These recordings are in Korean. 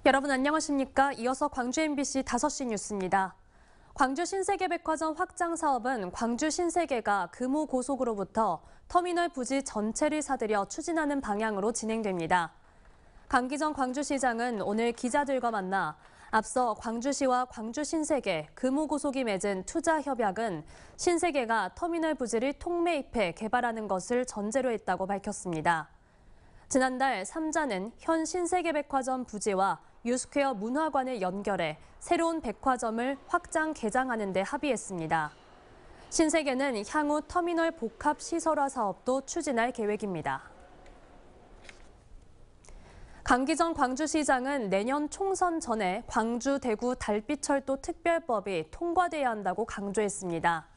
여러분 안녕하십니까? 이어서 광주 MBC 5시 뉴스입니다. 광주 신세계백화점 확장 사업은 광주 신세계가 금호고속으로부터 터미널 부지 전체를 사들여 추진하는 방향으로 진행됩니다. 강기정 광주시장은 오늘 기자들과 만나 앞서 광주시와 광주신세계, 금호고속이 맺은 투자 협약은 신세계가 터미널 부지를 통매입해 개발하는 것을 전제로 했다고 밝혔습니다. 지난달 3자는 현 신세계백화점 부지와 유스퀘어 문화관을 연결해 새로운 백화점을 확장 개장하는 데 합의했습니다. 신세계는 향후 터미널 복합 시설화 사업도 추진할 계획입니다. 강기정 광주시장은 내년 총선 전에 광주, 대구 달빛철도 특별법이 통과돼야 한다고 강조했습니다.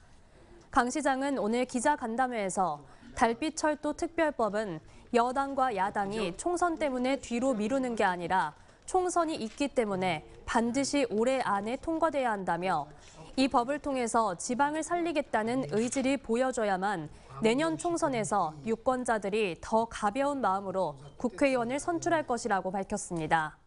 강 시장은 오늘 기자간담회에서 달빛철도 특별법은 여당과 야당이 총선 때문에 뒤로 미루는 게 아니라 총선이 있기 때문에 반드시 올해 안에 통과돼야 한다며 이 법을 통해서 지방을 살리겠다는 의지를 보여줘야만 내년 총선에서 유권자들이 더 가벼운 마음으로 국회의원을 선출할 것이라고 밝혔습니다.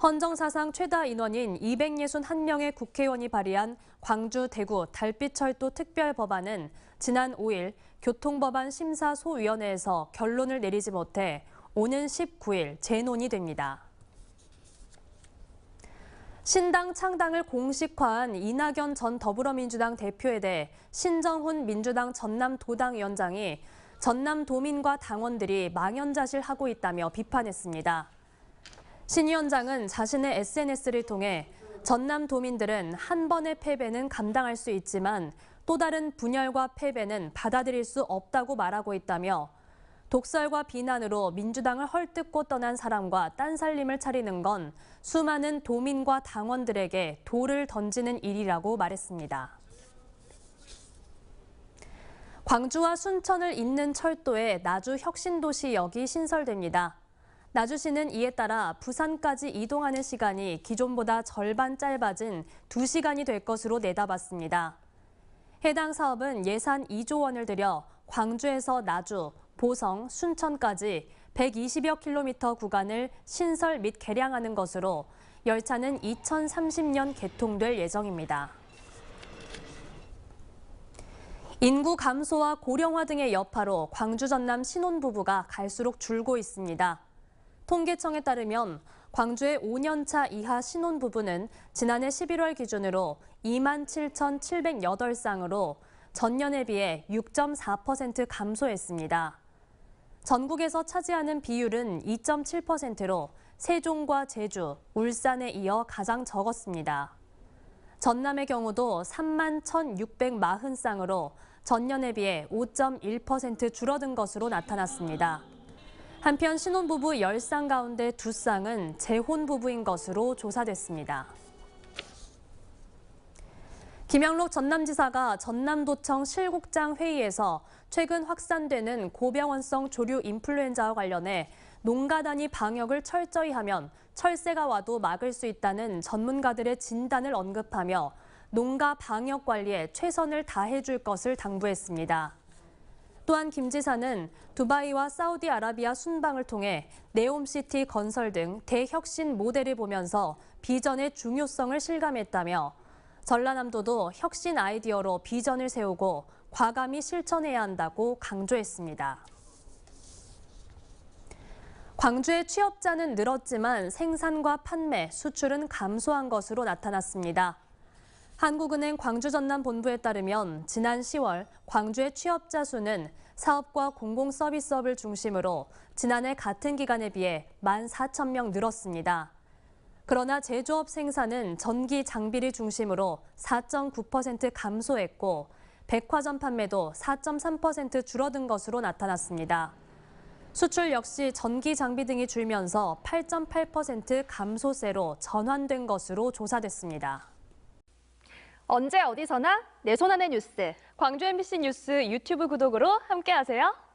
헌정사상 최다 인원인 261명의 국회의원이 발의한 광주, 대구 달빛철도 특별법안은 지난 5일 교통법안 심사소위원회에서 결론을 내리지 못해 오는 19일 재논의됩니다. 신당 창당을 공식화한 이낙연 전 더불어민주당 대표에 대해 신정훈 민주당 전남도당위원장이 전남도민과 당원들이 망연자실하고 있다며 비판했습니다. 신 위원장은 자신의 SNS를 통해 전남도민들은 한 번의 패배는 감당할 수 있지만 또 다른 분열과 패배는 받아들일 수 없다고 말하고 있다며 독설과 비난으로 민주당을 헐뜯고 떠난 사람과 딴살림을 차리는 건 수많은 도민과 당원들에게 돌을 던지는 일이라고 말했습니다. 광주와 순천을 잇는 철도에 나주 혁신도시역이 신설됩니다. 나주시는 이에 따라 부산까지 이동하는 시간이 기존보다 절반 짧아진 2시간이 될 것으로 내다봤습니다. 해당 사업은 예산 2조 원을 들여 광주에서 나주, 보성, 순천까지 120여 킬로미터 구간을 신설 및 개량하는 것으로 열차는 2030년 개통될 예정입니다. 인구 감소와 고령화 등의 여파로 광주 전남 신혼부부가 갈수록 줄고 있습니다. 통계청에 따르면 광주의 5년차 이하 신혼부부는 지난해 11월 기준으로 27,708쌍으로 전년에 비해 6.4% 감소했습니다. 전국에서 차지하는 비율은 2.7%로 세종과 제주, 울산에 이어 가장 적었습니다. 전남의 경우도 31,640쌍으로 전년에 비해 5.1% 줄어든 것으로 나타났습니다. 한편 신혼부부 10쌍 가운데 2쌍은 재혼 부부인 것으로 조사됐습니다. 김영록 전남지사가 전남도청 실국장 회의에서 최근 확산되는 고병원성 조류 인플루엔자와 관련해 농가 단위 방역을 철저히 하면 철새가 와도 막을 수 있다는 전문가들의 진단을 언급하며 농가 방역 관리에 최선을 다해 줄 것을 당부했습니다. 또한 김 지사는 두바이와 사우디아라비아 순방을 통해 네옴시티 건설 등 대혁신 모델을 보면서 비전의 중요성을 실감했다며 전라남도도 혁신 아이디어로 비전을 세우고 과감히 실천해야 한다고 강조했습니다. 광주의 취업자는 늘었지만 생산과 판매, 수출은 감소한 것으로 나타났습니다. 한국은행 광주 전남 본부에 따르면 지난 10월 광주의 취업자 수는 사업과 공공서비스업을 중심으로 지난해 같은 기간에 비해 14,000명 늘었습니다. 그러나 제조업 생산은 전기 장비를 중심으로 4.9% 감소했고 백화점 판매도 4.3% 줄어든 것으로 나타났습니다. 수출 역시 전기 장비 등이 줄면서 8.8% 감소세로 전환된 것으로 조사됐습니다. 언제 어디서나 내 손 안의 뉴스. 광주 MBC 뉴스 유튜브 구독으로 함께하세요.